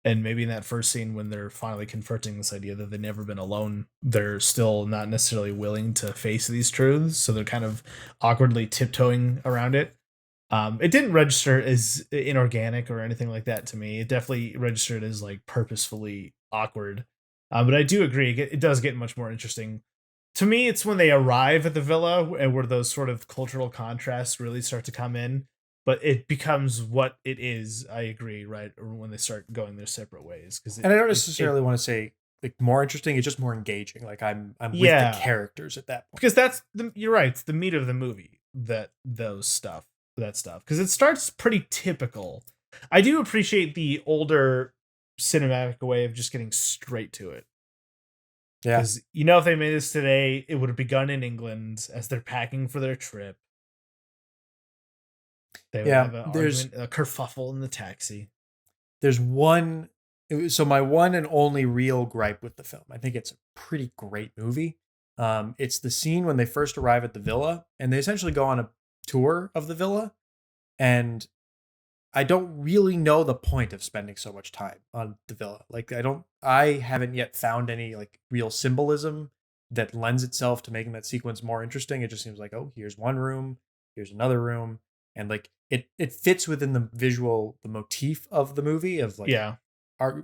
And maybe in that first scene when they're finally confronting this idea that they've never been alone, they're still not necessarily willing to face these truths. So they're kind of awkwardly tiptoeing around it. It didn't register as inorganic or anything like that to me. It definitely registered as like purposefully awkward. But I do agree, it does get much more interesting. To me, it's when they arrive at the villa and where those sort of cultural contrasts really start to come in. But it becomes what it is. I agree, right? Or when they start going their separate ways, And I don't necessarily want to say like more interesting. It's just more engaging. Like I'm with the characters at that point, because you're right. It's the meat of the movie, that stuff. Because it starts pretty typical. I do appreciate the older cinematic way of just getting straight to it. Yeah, because if they made this today, it would have begun in England as they're packing for their trip. They would have a kerfuffle in the taxi. There's one. So my one and only real gripe with the film, I think it's a pretty great movie. It's the scene when they first arrive at the villa, and they essentially go on a tour of the villa, and I don't really know the point of spending so much time on the villa. Like I haven't yet found any like real symbolism that lends itself to making that sequence more interesting. It just seems like, oh, here's one room, here's another room. And like it fits within the motif of the movie of like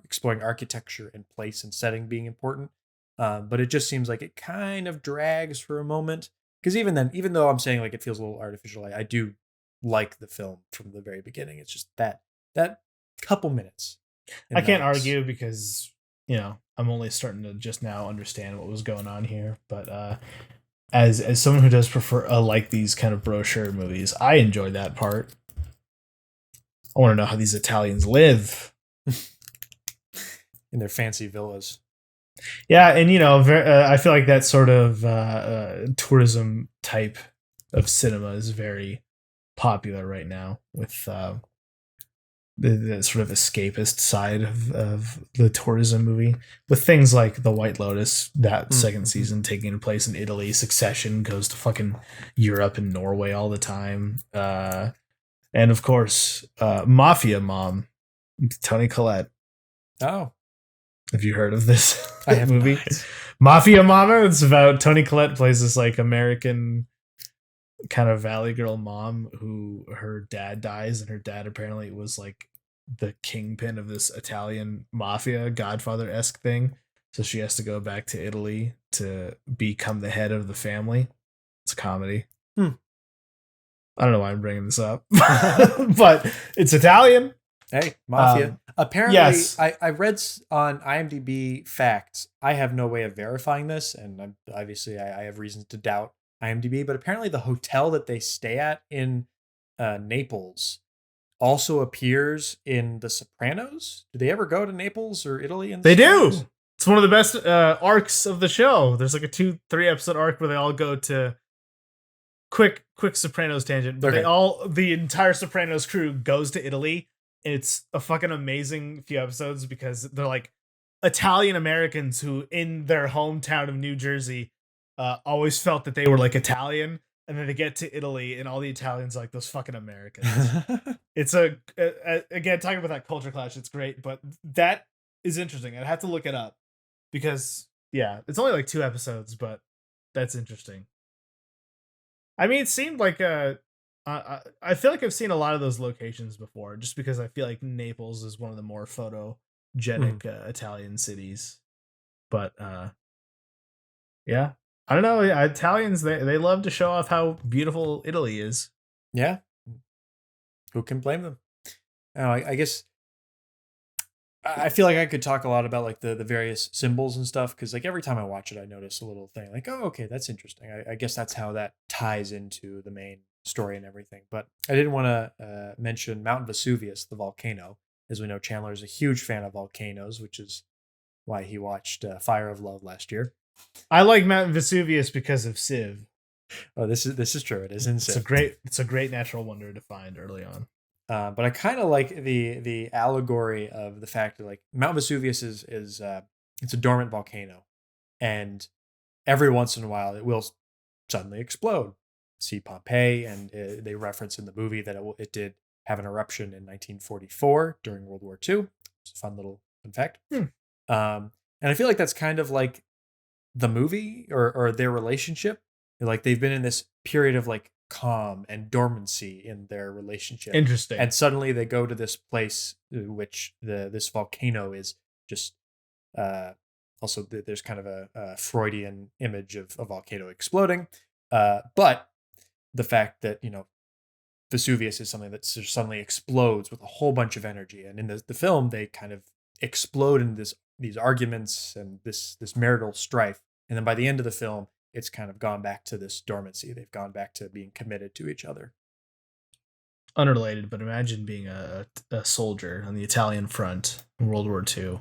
exploring architecture and place and setting being important. But it just seems like it kind of drags for a moment. Because even then, even though I'm saying like it feels a little artificial, I do like the film from the very beginning. It's just that couple minutes. I can't argue because, I'm only starting to just now understand what was going on here. But as someone who does prefer like these kind of brochure movies, I enjoy that part. I want to know how these Italians live in their fancy villas. Yeah, and I feel like that sort of tourism type of cinema is very popular right now, with the sort of escapist side of the tourism movie, with things like The White Lotus, that second season taking place in Italy. Succession goes to fucking Europe and Norway all the time. And of course, Mafia Mom, Toni Collette. Oh. Have you heard of this I have movie? Not. Mafia Mama. It's about Toni Collette plays this like American kind of Valley Girl mom who her dad dies, and her dad apparently was like the kingpin of this Italian mafia Godfather-esque thing. So she has to go back to Italy to become the head of the family. It's a comedy. I don't know why I'm bringing this up, but it's Italian. Hey, mafia. Apparently, yes. I read on IMDb facts. I have no way of verifying this, and obviously I have reasons to doubt IMDb, but apparently the hotel that they stay at in Naples also appears in The Sopranos. Do they ever go to Naples or Italy? They do. It's one of the best arcs of the show. There's like a 2-3 episode arc where they all go to quick Sopranos tangent, but the entire Sopranos crew goes to Italy. It's a fucking amazing few episodes because they're like Italian Americans who in their hometown of New Jersey always felt that they were like Italian, and then they get to Italy and all the Italians are like those fucking Americans. It's again, talking about that culture clash, it's great, but that is interesting. I'd have to look it up because it's only like 2 episodes, but that's interesting. I mean, it seemed like I feel like I've seen a lot of those locations before, just because I feel like Naples is one of the more photogenic Italian cities. But yeah, I don't know. Italians, they love to show off how beautiful Italy is. Yeah. Who can blame them? I guess I feel like I could talk a lot about like the various symbols and stuff because like every time I watch it, I notice a little thing like, oh, okay, that's interesting. I guess that's how that ties into the main story and everything. But I didn't want to mention Mount Vesuvius, the volcano. As we know, Chandler is a huge fan of volcanoes, which is why he watched Fire of Love last year. I like Mount Vesuvius because of Civ. Oh, this is true. It is insane. It's a great natural wonder to find early on. But I kind of like the allegory of the fact that like Mount Vesuvius is it's a dormant volcano, and every once in a while it will suddenly explode. See Pompeii, and they reference in the movie that it did have an eruption in 1944 during World War II. It's a fun little fun fact. And I feel like that's kind of like the movie or their relationship. Like they've been in this period of like calm and dormancy in their relationship. Interesting. And suddenly they go to this place which this volcano is just also there's kind of a Freudian image of a volcano exploding. But the fact that, Vesuvius is something that suddenly explodes with a whole bunch of energy. And in the film, they kind of explode into these arguments and this marital strife. And then by the end of the film, it's kind of gone back to this dormancy. They've gone back to being committed to each other. Unrelated, but imagine being a soldier on the Italian front in World War II,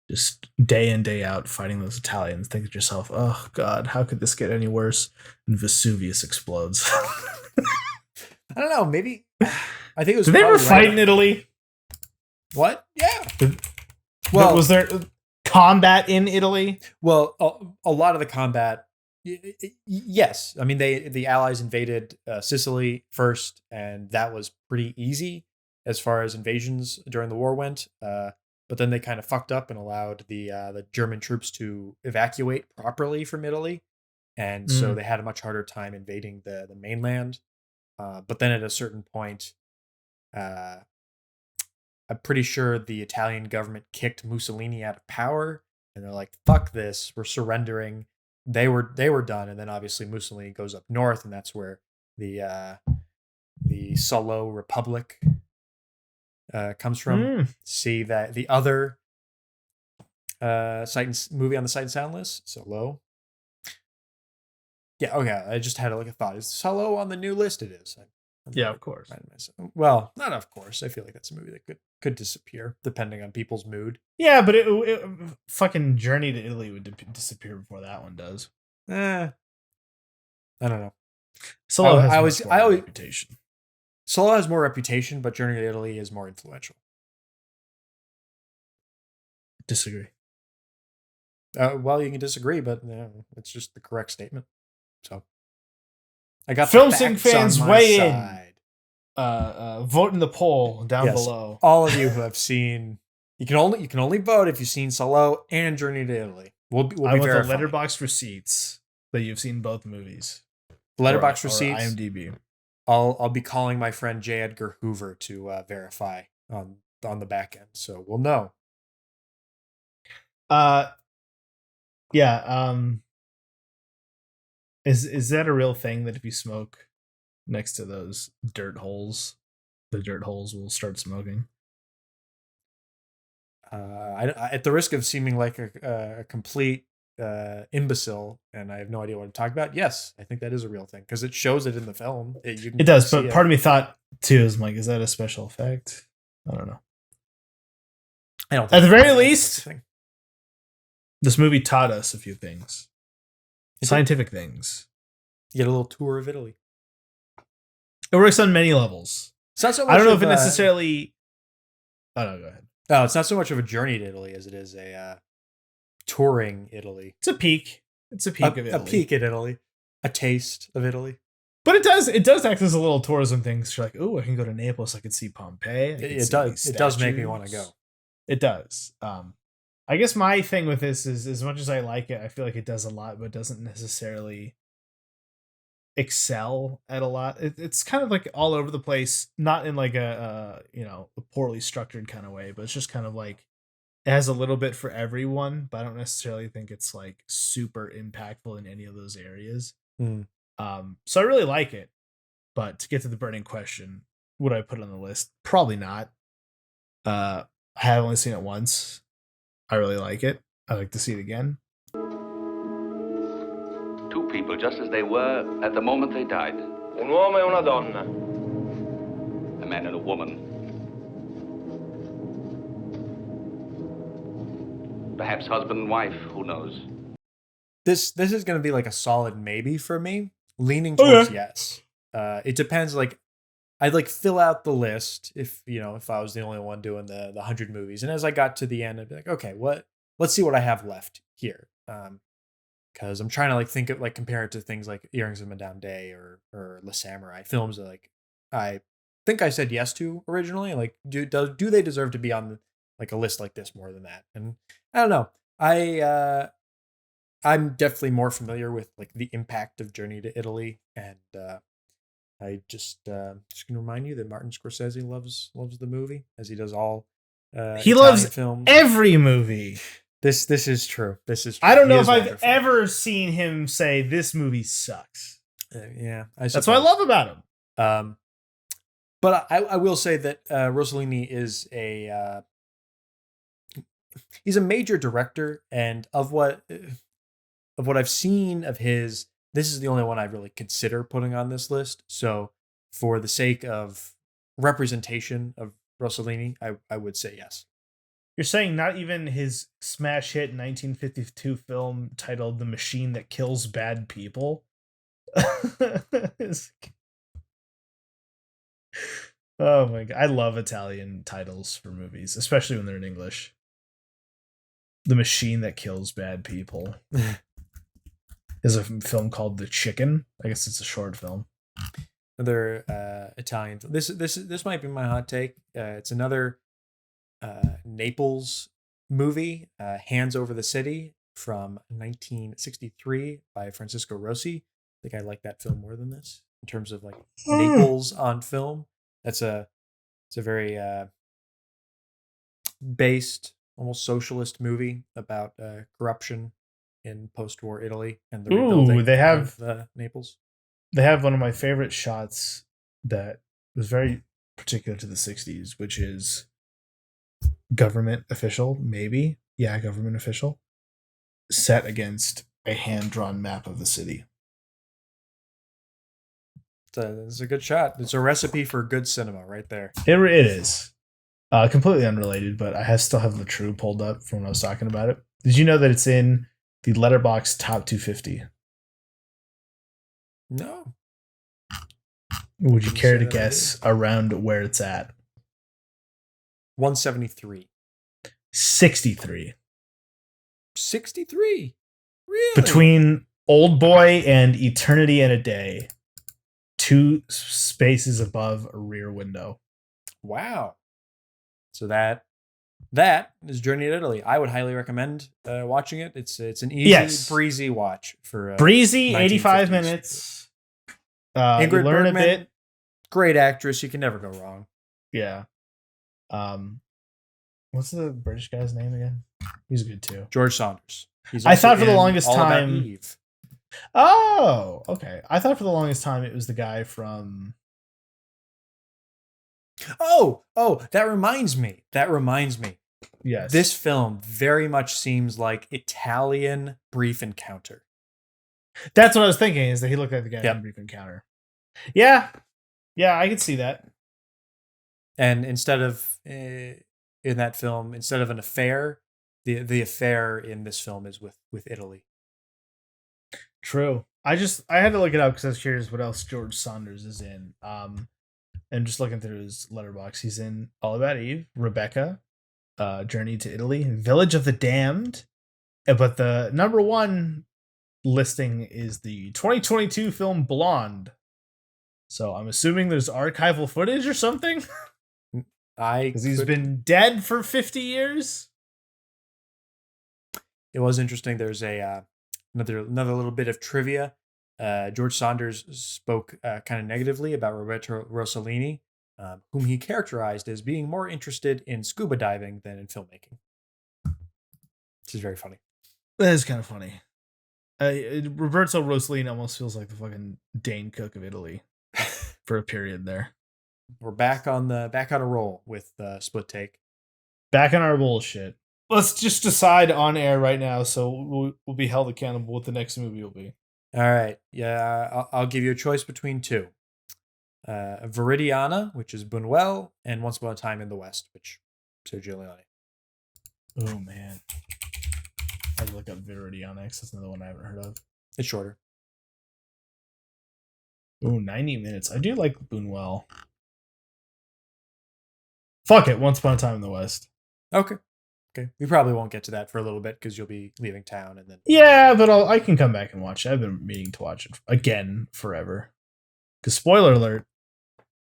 just day in, day out fighting those Italians. Think to yourself, oh God, how could this get any worse? And Vesuvius explodes. I don't know. Maybe I think it was. Did they ever fight in Italy? What? Yeah. Well, was there combat in Italy? Well, a lot of the combat. Yes, I mean the Allies invaded Sicily first, and that was pretty easy as far as invasions during the war went. But then they kind of fucked up and allowed the German troops to evacuate properly from Italy, and so they had a much harder time invading the mainland. But then at a certain point, I'm pretty sure the Italian government kicked Mussolini out of power, and they're like, "Fuck this, we're surrendering." They were done, and then obviously Mussolini goes up north, and that's where the Solo Republic comes from. See that the other movie on the Sight and Sound list, Solo. Yeah, okay. I just had like a thought. Is Solo on the new list? It is. Yeah, of course. Well, not of course. I feel like that's a movie that could disappear depending on people's mood. Yeah, but it fucking Journey to Italy would disappear before that one does. I don't know. Solo has more reputation. Solo has more reputation, but Journey to Italy is more influential. Disagree. Well, you can disagree, but it's just the correct statement. So, I got Film Sync fans weigh in. Vote in the poll down below. All of you who have seen, you can only vote if you've seen Solo and Journey to Italy. We'll be I want verified. the letterboxd receipts that you've seen both movies. Letterboxd receipts. IMDb. I'll be calling my friend J. Edgar Hoover to verify on the back end, so we'll know. Yeah. Is that a real thing that if you smoke next to those dirt holes, the dirt holes will start smoking? At the risk of seeming like a complete imbecile, and I have no idea what I'm talking about. Yes, I think that is a real thing because it shows it in the film. It does, but part of me thought too is like, is that a special effect? I don't know. I don't. At the very least, this movie taught us a few things, scientific things. You get a little tour of Italy. It works on many levels. It's not so much I don't know if it necessarily. Oh no, go ahead. No, it's not so much of a journey to Italy as it is a touring Italy. It's a peek. It's a peek of Italy. A peek at Italy. A taste of Italy. But it does act as a little tourism thing. So you're like, oh, I can go to Naples. I can see Pompeii. It does make me want to go. It does. I guess my thing with this is, as much as I like it, I feel like it does a lot, but doesn't necessarily excel at a lot. It's kind of like all over the place, not in like a poorly structured kind of way, but it's just kind of like It has a little bit for everyone, but I don't necessarily think it's like super impactful in any of those areas. Mm. So I really like it. But to get to the burning question, would I put it on the list? Probably not. I have only seen it once. I really like it. I'd like to see it again. Two people just as they were at the moment they died. Un uomo e una donna. A man and a woman. Perhaps husband and wife, who knows? This is going to be like a solid maybe for me, leaning towards Okay. yes. It depends. Like, I'd like fill out the list if I was the only one doing the 100 movies, and as I got to the end, I'd be like, okay, let's see what I have left here. Because I'm trying to like think of like compare it to things like Earrings of Madame Day or Le Samurai, films that like I think I said yes to originally. Like, do they deserve to be on like a list like this more than that? And I don't know. I'm definitely more familiar with like the impact of Journey to Italy, and I just gonna remind you that Martin Scorsese loves the movie, as he does all He Italian loves films. every movie. This is true. This is true. I don't know He if is I've wonderful. ever seen him say this movie sucks. Yeah, That's what I love about him. But I will say that Rossellini is he's a major director, and of what I've seen of his, this is the only one I really consider putting on this list. So for the sake of representation of Rossellini, I would say yes. You're saying not even his smash hit 1952 film titled The Machine That Kills Bad People? Oh my god. I love Italian titles for movies, especially when they're in English. The Machine That Kills Bad People. There's a film called The Chicken. I guess it's a short film. Another Italian. This might be my hot take. It's another Naples movie, Hands Over the City from 1963 by Francisco Rossi. I think I like that film more than this in terms of like Naples on film. It's a very based, almost socialist movie about corruption in post-war Italy and the rebuilding of Naples. They have one of my favorite shots that was very particular to the 60s, which is government official, maybe. Yeah, government official. Set against a hand-drawn map of the city. It's a good shot. It's a recipe for good cinema right there. It is. Completely unrelated, but I still have the True pulled up from when I was talking about it. Did you know that it's in the Letterboxd Top 250? No. Would you care to guess around where it's at? 173. 63. 63? Really? Between Old Boy and Eternity and a Day. 2 spaces above Rear Window. Wow. So that is Journey to Italy. I would highly recommend watching it. It's an easy, breezy watch for breezy 85 minutes. Ingrid learn Bergman, a bit. Great actress. You can never go wrong. Yeah. What's the British guy's name again? He's good too. George Saunders. I thought for the longest time. Eve. Oh, okay. I thought for the longest time it was the guy from. Oh, that reminds me. Yes. This film very much seems like Italian Brief Encounter. That's what I was thinking, is that he looked like the guy from Brief Encounter. Yeah. Yeah, I could see that. And instead of in that film, instead of an affair, the affair in this film is with Italy. True. I had to look it up because I was curious what else George Saunders is in. And just looking through his letterbox, he's in All About Eve, Rebecca, Journey to Italy, Village of the Damned. But the number one listing is the 2022 film Blonde. So I'm assuming there's archival footage or something. Because he's been dead for 50 years. It was interesting. There's a another little bit of trivia. George Saunders spoke kind of negatively about Roberto Rossellini, whom he characterized as being more interested in scuba diving than in filmmaking. which is very funny. That is kind of funny. Roberto Rossellini almost feels like the fucking Dane Cook of Italy for a period there. We're back on a roll with Split Take. Back on our bullshit. Let's just decide on air right now, so we'll be held accountable what the next movie will be. All right. Yeah, I'll give you a choice between two. Viridiana, which is Buñuel, and Once Upon a Time in the West, which Sergio Leone. Oh, man. I look up Viridiana. That's another one I haven't heard of. It's shorter. Oh, 90 minutes. I do like Buñuel. Fuck it. Once Upon a Time in the West. Okay. We probably won't get to that for a little bit because you'll be leaving town and then. Yeah, but I can come back and watch it. I've been meaning to watch it again forever. Because spoiler alert,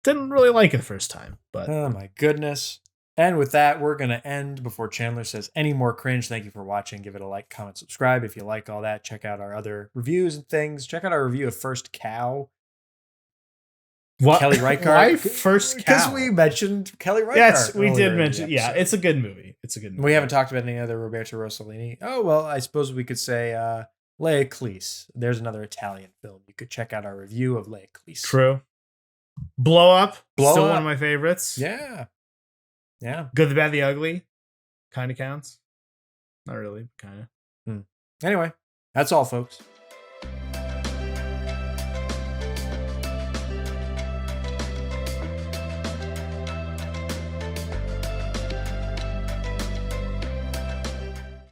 didn't really like it the first time. But oh my goodness. And with that, we're going to end before Chandler says any more cringe. Thank you for watching. Give it a like, comment, subscribe if you like all that. Check out our other reviews and things. Check out our review of First Cow. What? Kelly Reichardt. Why First Cow? Because we mentioned Kelly Reichardt. Yes, we earlier did in the mention. Yeah, episode. it's a good movie. It's a good movie. We haven't talked about any other Roberto Rossellini. Oh, well, I suppose we could say Lea Cleese. There's another Italian film. You could check out our review of Lea Cleese. True. Blow Up. Blow Still Up. one of my favorites. Yeah. Good, the Bad, the Ugly. Kind of counts. Not really. Kind of. Anyway, that's all, folks.